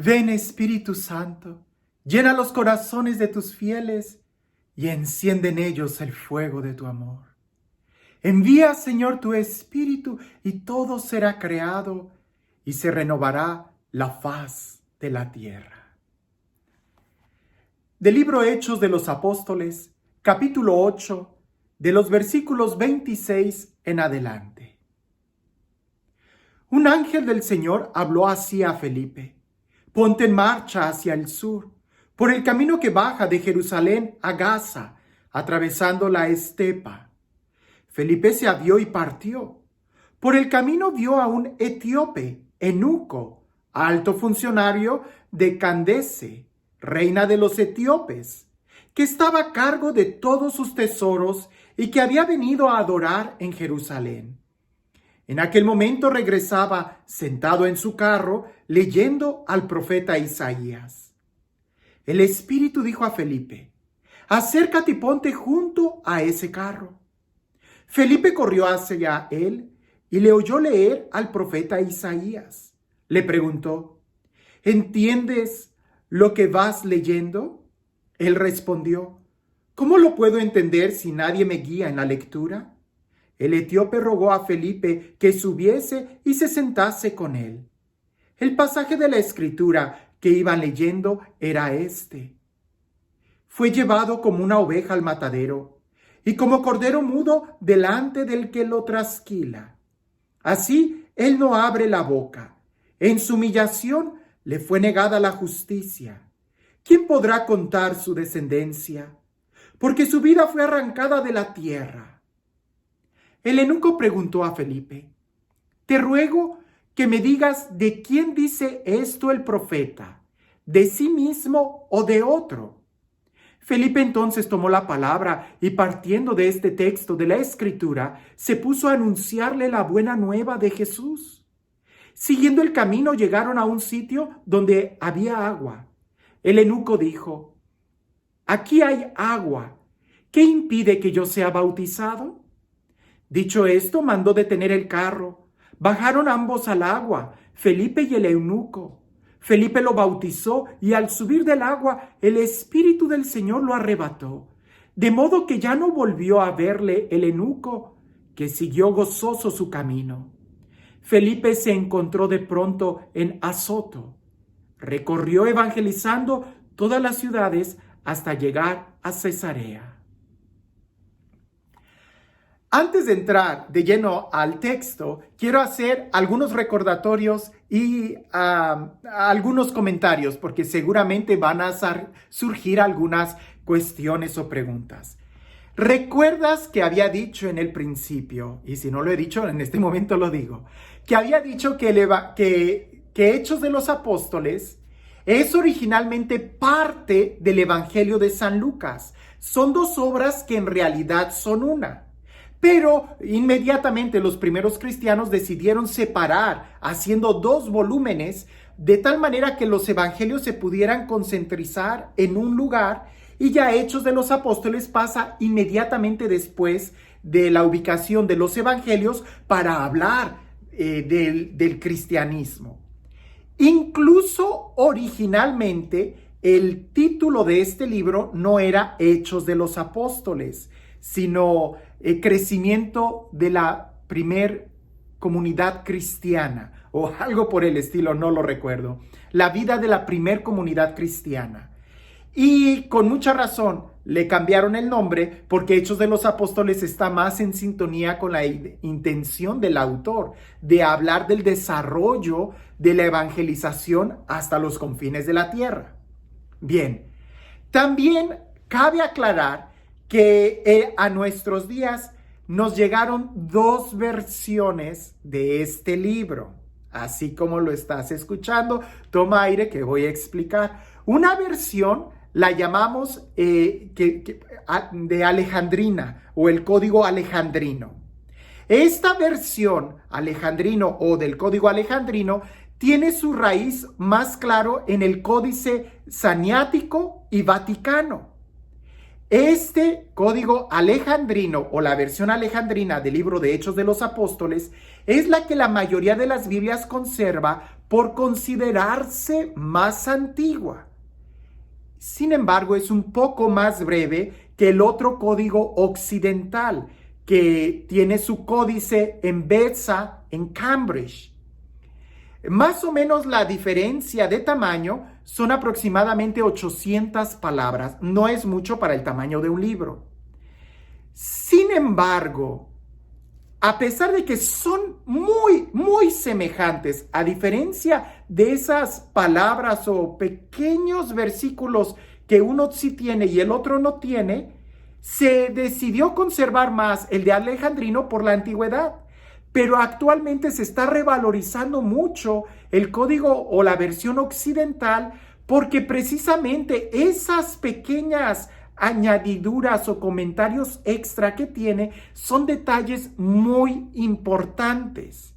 Ven, Espíritu Santo, llena los corazones de tus fieles y enciende en ellos el fuego de tu amor. Envía, Señor, tu Espíritu y todo será creado y se renovará la faz de la tierra. Del libro Hechos de los Apóstoles, capítulo 8, de los versículos 26 en adelante. Un ángel del Señor habló así a Felipe: ponte en marcha hacia el sur, por el camino que baja de Jerusalén a Gaza, atravesando la estepa. Felipe se avió y partió. Por el camino vio a un etíope, eunuco, alto funcionario de Candace, reina de los etíopes, que estaba a cargo de todos sus tesoros y que había venido a adorar en Jerusalén. En aquel momento regresaba sentado en su carro leyendo al profeta Isaías. El Espíritu dijo a Felipe: acércate y ponte junto a ese carro. Felipe corrió hacia él y le oyó leer al profeta Isaías. Le preguntó: ¿entiendes lo que vas leyendo? Él respondió: ¿cómo lo puedo entender si nadie me guía en la lectura? El etíope rogó a Felipe que subiese y se sentase con él. El pasaje de la escritura que iban leyendo era este: fue llevado como una oveja al matadero, y como cordero mudo delante del que lo trasquila. Así él no abre la boca. En su humillación le fue negada la justicia. ¿Quién podrá contar su descendencia? Porque su vida fue arrancada de la tierra. El eunuco preguntó a Felipe: te ruego que me digas de quién dice esto el profeta, de sí mismo o de otro. Felipe entonces tomó la palabra y, partiendo de este texto de la Escritura, se puso a anunciarle la buena nueva de Jesús. Siguiendo el camino llegaron a un sitio donde había agua. El eunuco dijo: aquí hay agua, ¿qué impide que yo sea bautizado? Dicho esto, mandó detener el carro. Bajaron ambos al agua, Felipe y el eunuco. Felipe lo bautizó y al subir del agua, el Espíritu del Señor lo arrebató, de modo que ya no volvió a verle el eunuco, que siguió gozoso su camino. Felipe se encontró de pronto en Azoto. Recorrió evangelizando todas las ciudades hasta llegar a Cesarea. Antes de entrar de lleno al texto, quiero hacer algunos recordatorios y algunos comentarios, porque seguramente van a surgir algunas cuestiones o preguntas. ¿Recuerdas que había dicho en el principio, y si no lo he dicho, en este momento lo digo, que había dicho que Hechos de los Apóstoles es originalmente parte del Evangelio de San Lucas? Son dos obras que en realidad son una. Pero inmediatamente los primeros cristianos decidieron separar, haciendo dos volúmenes, de tal manera que los evangelios se pudieran concentrar en un lugar, y ya Hechos de los Apóstoles pasa inmediatamente después de la ubicación de los evangelios para hablar del cristianismo. Incluso originalmente el título de este libro no era Hechos de los Apóstoles, sino crecimiento de la primer comunidad cristiana o algo por el estilo, no lo recuerdo. La vida de la primer comunidad cristiana. Y con mucha razón le cambiaron el nombre porque Hechos de los Apóstoles está más en sintonía con la intención del autor de hablar del desarrollo de la evangelización hasta los confines de la tierra. Bien, también cabe aclarar que a nuestros días nos llegaron dos versiones de este libro. Así como lo estás escuchando, toma aire que voy a explicar. Una versión la llamamos de Alejandrina o el código alejandrino. Esta versión alejandrino o del código alejandrino tiene su raíz más claro en el Códice Saniático y Vaticano. Este código alejandrino o la versión alejandrina del libro de Hechos de los Apóstoles es la que la mayoría de las Biblias conserva por considerarse más antigua. Sin embargo, es un poco más breve que el otro código occidental, que tiene su códice en Beza, en Cambridge. Más o menos la diferencia de tamaño son aproximadamente 800 palabras. No es mucho para el tamaño de un libro. Sin embargo, a pesar de que son muy semejantes, a diferencia de esas palabras o pequeños versículos que uno sí tiene y el otro no tiene, se decidió conservar más el de Alejandrino por la antigüedad. Pero actualmente se está revalorizando mucho el código o la versión occidental porque precisamente esas pequeñas añadiduras o comentarios extra que tiene son detalles muy importantes.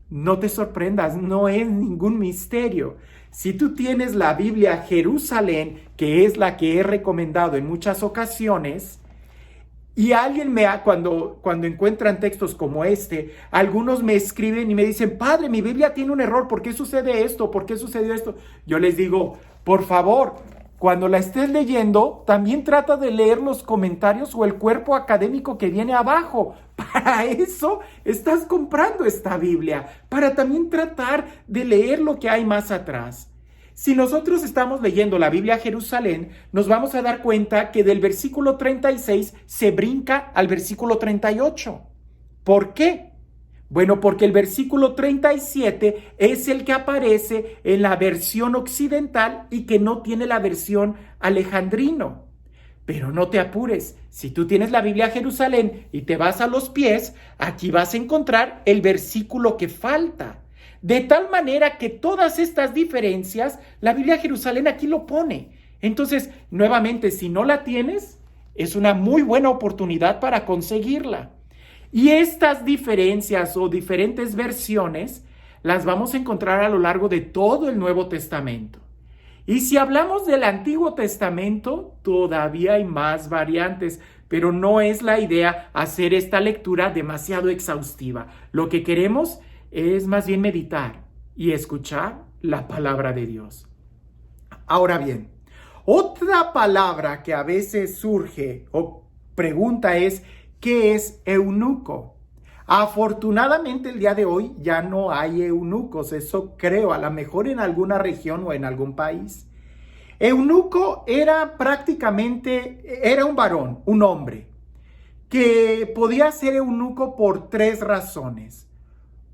No te sorprendas, no es ningún misterio. Si tú tienes la Biblia Jerusalén, que es la que he recomendado en muchas ocasiones, y cuando encuentran textos como este, algunos me escriben y me dicen, padre, mi Biblia tiene un error, ¿por qué sucede esto? ¿Por qué sucedió esto? Yo les digo, por favor, cuando la estés leyendo, también trata de leer los comentarios o el cuerpo académico que viene abajo. Para eso estás comprando esta Biblia, para también tratar de leer lo que hay más atrás. Si nosotros estamos leyendo la Biblia Jerusalén, nos vamos a dar cuenta que del versículo 36 se brinca al versículo 38. ¿Por qué? Bueno, porque el versículo 37 es el que aparece en la versión occidental y que no tiene la versión alejandrino. Pero no te apures, si tú tienes la Biblia Jerusalén y te vas a los pies, aquí vas a encontrar el versículo que falta. De tal manera que todas estas diferencias, la Biblia Jerusalén aquí lo pone. Entonces, nuevamente, si no la tienes, es una muy buena oportunidad para conseguirla. Y estas diferencias o diferentes versiones las vamos a encontrar a lo largo de todo el Nuevo Testamento. Y si hablamos del Antiguo Testamento, todavía hay más variantes, pero no es la idea hacer esta lectura demasiado exhaustiva. Lo que queremos es más bien meditar y escuchar la palabra de Dios. Ahora bien, otra palabra que a veces surge o pregunta es, ¿qué es eunuco? Afortunadamente el día de hoy ya no hay eunucos, eso creo, a lo mejor en alguna región o en algún país. Eunuco era un varón, un hombre, que podía ser eunuco por 3 razones.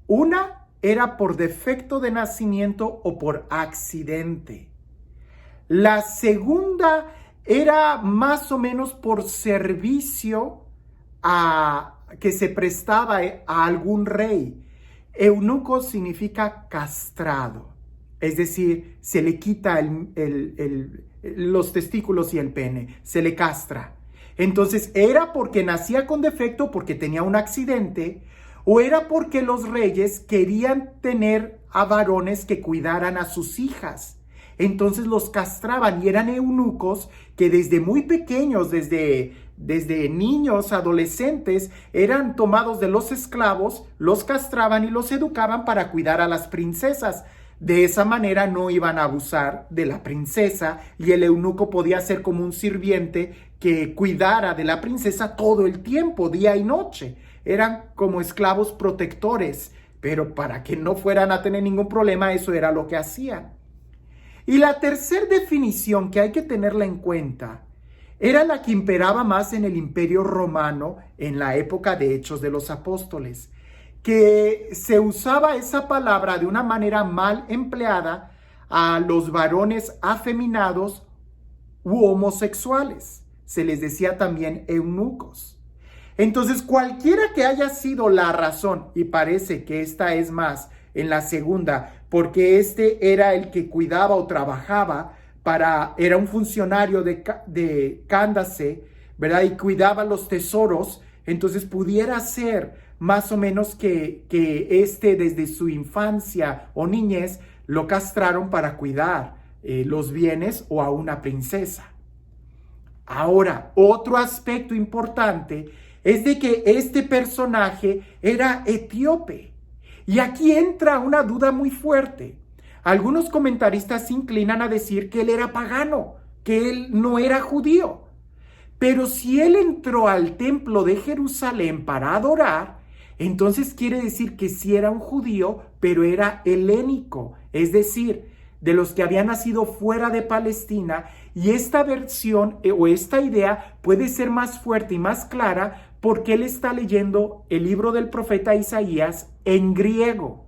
Una era por defecto de nacimiento o por accidente. La segunda era más o menos por servicio que se prestaba a algún rey. Eunuco significa castrado, es decir, se le quita los testículos y el pene, se le castra. Entonces, era porque nacía con defecto, porque tenía un accidente, o era porque los reyes querían tener a varones que cuidaran a sus hijas. Entonces los castraban y eran eunucos que desde muy pequeños, desde niños, adolescentes, eran tomados de los esclavos, los castraban y los educaban para cuidar a las princesas. De esa manera no iban a abusar de la princesa y el eunuco podía ser como un sirviente que cuidara de la princesa todo el tiempo, día y noche. Eran como esclavos protectores, pero para que no fueran a tener ningún problema, eso era lo que hacían. Y la tercera definición que hay que tenerla en cuenta era la que imperaba más en el Imperio Romano en la época de Hechos de los Apóstoles, que se usaba esa palabra de una manera mal empleada a los varones afeminados u homosexuales. Se les decía también eunucos. Entonces, cualquiera que haya sido la razón, y parece que esta es más en la segunda, porque este era el que cuidaba o trabajaba era un funcionario de Candace, ¿verdad? Y cuidaba los tesoros, entonces pudiera ser más o menos que desde su infancia o niñez lo castraron para cuidar los bienes o a una princesa. Ahora, otro aspecto importante es de que este personaje era etíope. Y aquí entra una duda muy fuerte. Algunos comentaristas se inclinan a decir que él era pagano, que él no era judío. Pero si él entró al templo de Jerusalén para adorar, entonces quiere decir que sí era un judío, pero era helénico, es decir, de los que habían nacido fuera de Palestina. Y esta versión o esta idea puede ser más fuerte y más clara porque él está leyendo el libro del profeta Isaías en griego.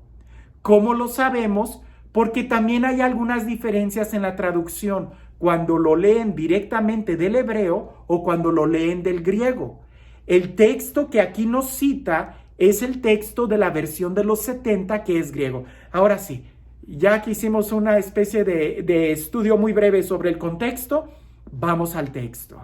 ¿Cómo lo sabemos? Porque también hay algunas diferencias en la traducción cuando lo leen directamente del hebreo o cuando lo leen del griego. El texto que aquí nos cita es el texto de la versión de los 70 que es griego. Ahora sí, ya que hicimos una especie de estudio muy breve sobre el contexto, vamos al texto.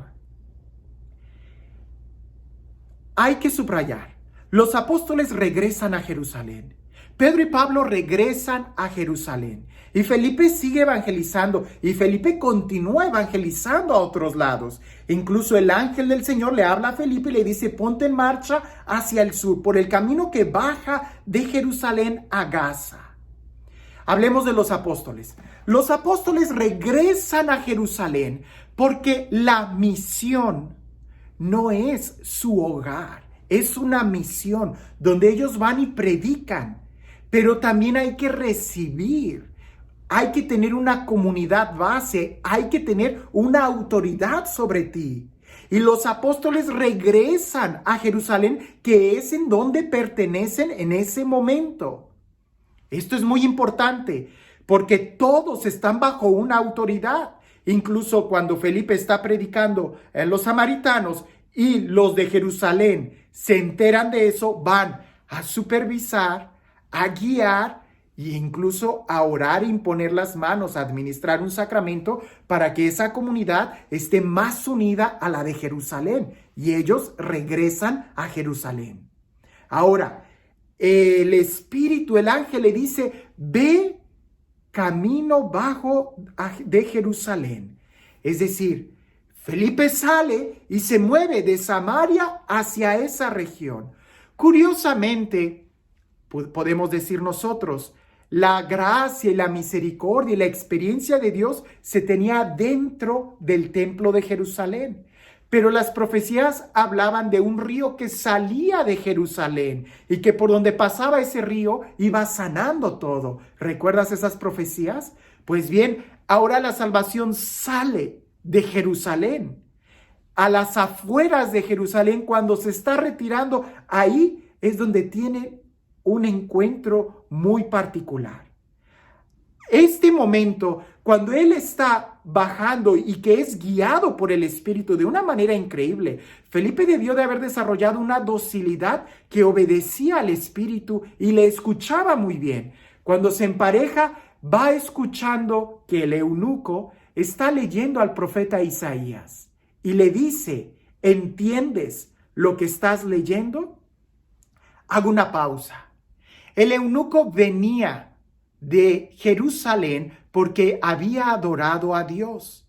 Hay que subrayar, los apóstoles regresan a Jerusalén. Pedro y Pablo regresan a Jerusalén y Felipe sigue evangelizando y Felipe continúa evangelizando a otros lados. Incluso el ángel del Señor le habla a Felipe y le dice: ponte en marcha hacia el sur, por el camino que baja de Jerusalén a Gaza. Hablemos de los apóstoles. Los apóstoles regresan a Jerusalén porque la misión no es su hogar, es una misión donde ellos van y predican. Pero también hay que recibir, hay que tener una comunidad base, hay que tener una autoridad sobre ti. Y los apóstoles regresan a Jerusalén, que es en donde pertenecen en ese momento. Esto es muy importante, porque todos están bajo una autoridad. Incluso cuando Felipe está predicando en los samaritanos y los de Jerusalén se enteran de eso, van a supervisar, a guiar e incluso a orar, imponer las manos, a administrar un sacramento para que esa comunidad esté más unida a la de Jerusalén. Y ellos regresan a Jerusalén. Ahora, el Espíritu, el ángel le dice: ve camino bajo de Jerusalén. Es decir, Felipe sale y se mueve de Samaria hacia esa región. Curiosamente, podemos decir nosotros, la gracia y la misericordia y la experiencia de Dios se tenía dentro del templo de Jerusalén. Pero las profecías hablaban de un río que salía de Jerusalén y que por donde pasaba ese río iba sanando todo. ¿Recuerdas esas profecías? Pues bien, ahora la salvación sale de Jerusalén. A las afueras de Jerusalén, cuando se está retirando, ahí es donde tiene un encuentro muy particular. Este momento, cuando él está bajando y que es guiado por el Espíritu de una manera increíble, Felipe debió de haber desarrollado una docilidad que obedecía al Espíritu y le escuchaba muy bien. Cuando se empareja, va escuchando que el eunuco está leyendo al profeta Isaías y le dice: ¿entiendes lo que estás leyendo? Hago una pausa. El eunuco venía de Jerusalén porque había adorado a Dios,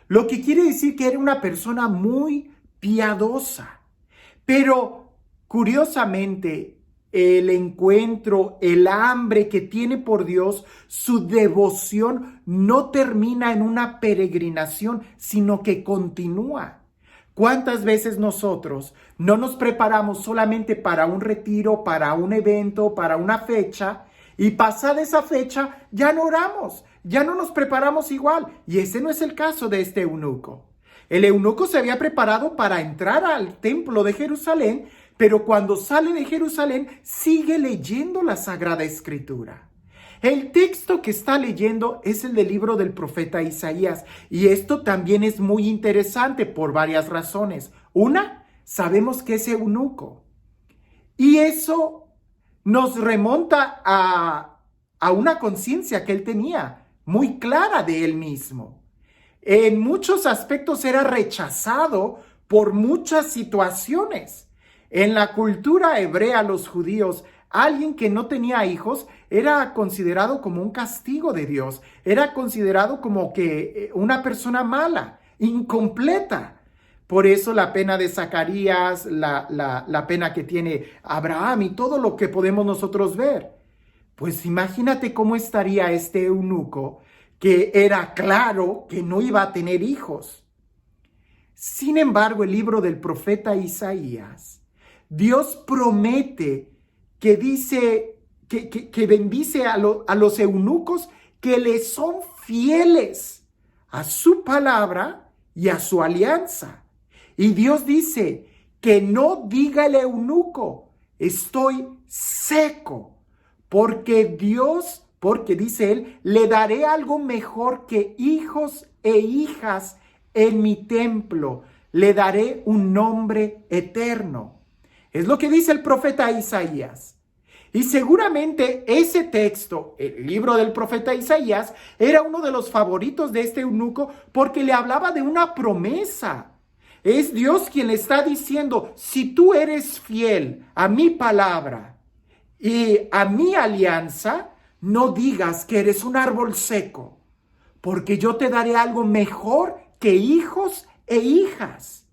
lo que quiere decir que era una persona muy piadosa. Pero curiosamente, el encuentro, el hambre que tiene por Dios, su devoción no termina en una peregrinación, sino que continúa. ¿Cuántas veces nosotros no nos preparamos solamente para un retiro, para un evento, para una fecha, y pasada esa fecha ya no oramos, ya no nos preparamos igual? Y ese no es el caso de este eunuco. El eunuco se había preparado para entrar al templo de Jerusalén, pero cuando sale de Jerusalén sigue leyendo la Sagrada Escritura. El texto que está leyendo es el del libro del profeta Isaías, y esto también es muy interesante por varias razones. Una, sabemos que es eunuco, y eso nos remonta a una conciencia que él tenía muy clara de él mismo. En muchos aspectos era rechazado por muchas situaciones. En la cultura hebrea, los judíos, alguien que no tenía hijos era considerado como un castigo de Dios. Era considerado como que una persona mala, incompleta. Por eso la pena de Zacarías, la pena que tiene Abraham y todo lo que podemos nosotros ver. Pues imagínate cómo estaría este eunuco que era claro que no iba a tener hijos. Sin embargo, el libro del profeta Isaías, Dios promete que dice que bendice a los eunucos que le son fieles a su palabra y a su alianza. Y Dios dice que no diga el eunuco, estoy seco, porque dice él, le daré algo mejor que hijos e hijas en mi templo, le daré un nombre eterno. Es lo que dice el profeta Isaías. Y seguramente ese texto, el libro del profeta Isaías, era uno de los favoritos de este eunuco porque le hablaba de una promesa. Es Dios quien le está diciendo, si tú eres fiel a mi palabra y a mi alianza, no digas que eres un árbol seco, porque yo te daré algo mejor que hijos e hijas.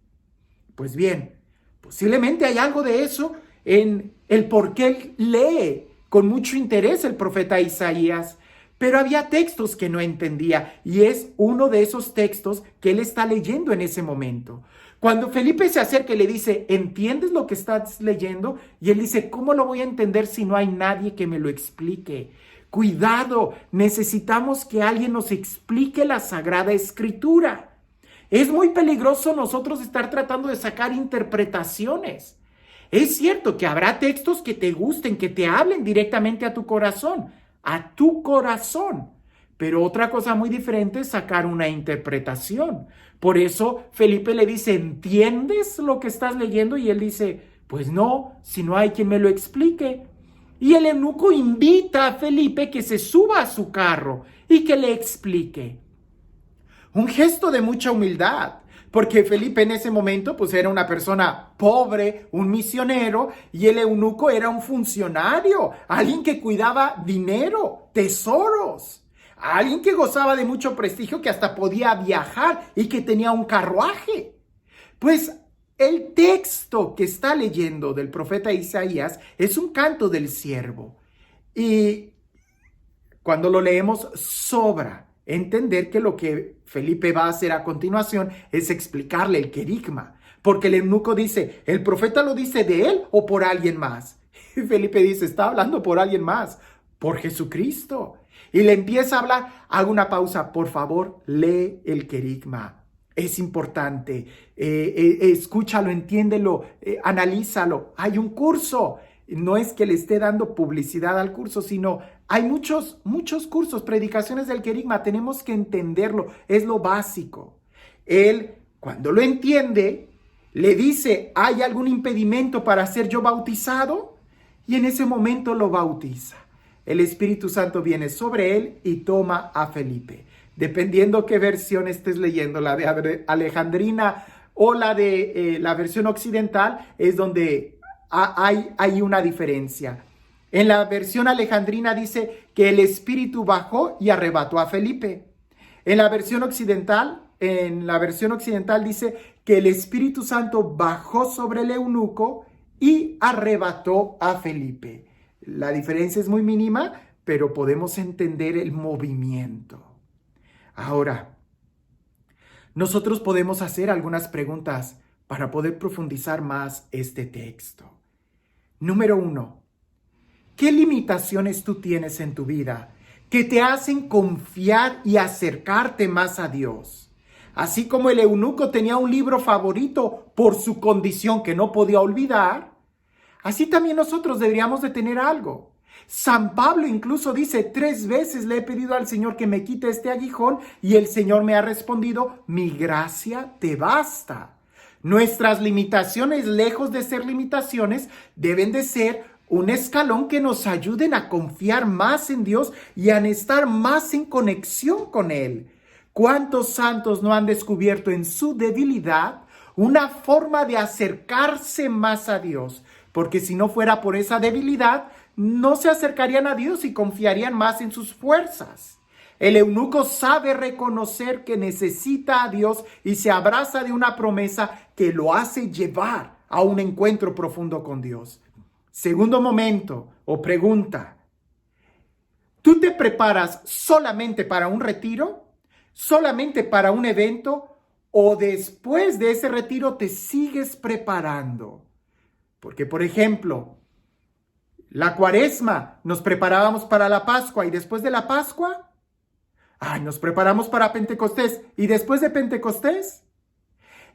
Pues bien, posiblemente hay algo de eso en el por qué lee con mucho interés el profeta Isaías, pero había textos que no entendía y es uno de esos textos que él está leyendo en ese momento. Cuando Felipe se acerca y le dice, ¿entiendes lo que estás leyendo? Y él dice, ¿cómo lo voy a entender si no hay nadie que me lo explique? Cuidado, necesitamos que alguien nos explique la Sagrada Escritura. Es muy peligroso nosotros estar tratando de sacar interpretaciones. Es cierto que habrá textos que te gusten, que te hablen directamente a tu corazón, pero otra cosa muy diferente es sacar una interpretación. Por eso Felipe le dice, ¿entiendes lo que estás leyendo? Y él dice, pues no, si no hay quien me lo explique. Y el eunuco invita a Felipe que se suba a su carro y que le explique. Un gesto de mucha humildad, porque Felipe en ese momento pues era una persona pobre, un misionero, y el eunuco era un funcionario, alguien que cuidaba dinero, tesoros, alguien que gozaba de mucho prestigio, que hasta podía viajar y que tenía un carruaje. Pues el texto que está leyendo del profeta Isaías es un canto del siervo, y cuando lo leemos sobra entender que lo que Felipe va a hacer a continuación es explicarle el querigma, porque el eunuco dice, ¿el profeta lo dice de él o por alguien más? Y Felipe dice, está hablando por alguien más, por Jesucristo. Y le empieza a hablar, haga una pausa, por favor, lee el querigma. Es importante, escúchalo, entiéndelo, analízalo. Hay un curso. No es que le esté dando publicidad al curso, sino hay muchos cursos, predicaciones del querigma, tenemos que entenderlo, es lo básico. Él, cuando lo entiende, le dice, ¿hay algún impedimento para ser yo bautizado? Y en ese momento lo bautiza. El Espíritu Santo viene sobre él y toma a Felipe. Dependiendo qué versión estés leyendo, la de Alejandrina o la de la versión occidental, es donde hay una diferencia. En la versión alejandrina dice que el Espíritu bajó y arrebató a Felipe. En la versión occidental dice que el Espíritu Santo bajó sobre el eunuco y arrebató a Felipe. La diferencia es muy mínima, pero podemos entender el movimiento. Ahora, nosotros podemos hacer algunas preguntas para poder profundizar más este texto. Número 1. ¿Qué limitaciones tú tienes en tu vida que te hacen confiar y acercarte más a Dios? Así como el eunuco tenía un libro favorito por su condición que no podía olvidar, así también nosotros deberíamos de tener algo. San Pablo incluso dice, 3 veces le he pedido al Señor que me quite este aguijón y el Señor me ha respondido, mi gracia te basta. Nuestras limitaciones, lejos de ser limitaciones, deben de ser un escalón que nos ayuden a confiar más en Dios y a estar más en conexión con Él. ¿Cuántos santos no han descubierto en su debilidad una forma de acercarse más a Dios? Porque si no fuera por esa debilidad, no se acercarían a Dios y confiarían más en sus fuerzas. El eunuco sabe reconocer que necesita a Dios y se abraza de una promesa que lo hace llevar a un encuentro profundo con Dios. Segundo momento o pregunta, ¿Tú te preparas solamente para un retiro? ¿Solamente para un evento? ¿O después de ese retiro te sigues preparando? Porque, por ejemplo, la Cuaresma, nos preparábamos para la Pascua y después de la Pascua, nos preparamos para Pentecostés y después de Pentecostés.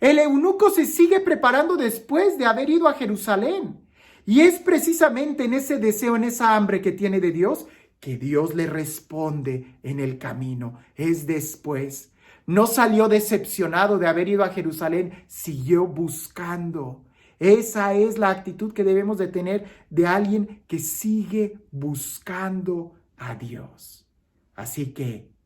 El eunuco se sigue preparando después de haber ido a Jerusalén. Y es precisamente en ese deseo, en esa hambre que tiene de Dios, que Dios le responde en el camino. Es después. No salió decepcionado de haber ido a Jerusalén, siguió buscando. Esa es la actitud que debemos de tener de alguien que sigue buscando a Dios. Así que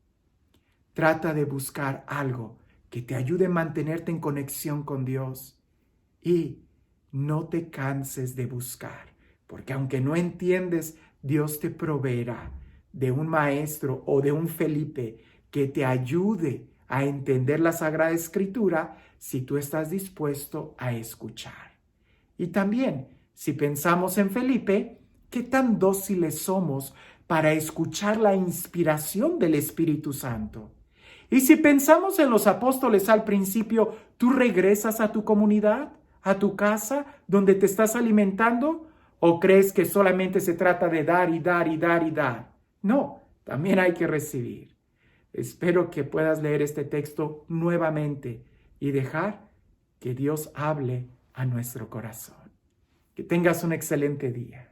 trata de buscar algo que te ayude a mantenerte en conexión con Dios y no te canses de buscar, porque aunque no entiendes, Dios te proveerá de un maestro o de un Felipe que te ayude a entender la Sagrada Escritura si tú estás dispuesto a escuchar. Y también, si pensamos en Felipe, ¿qué tan dóciles somos para escuchar la inspiración del Espíritu Santo? Y si pensamos en los apóstoles al principio, ¿tú regresas a tu comunidad, a tu casa, donde te estás alimentando? ¿O crees que solamente se trata de dar y dar y dar y dar? No, también hay que recibir. Espero que puedas leer este texto nuevamente y dejar que Dios hable a nuestro corazón. Que tengas un excelente día.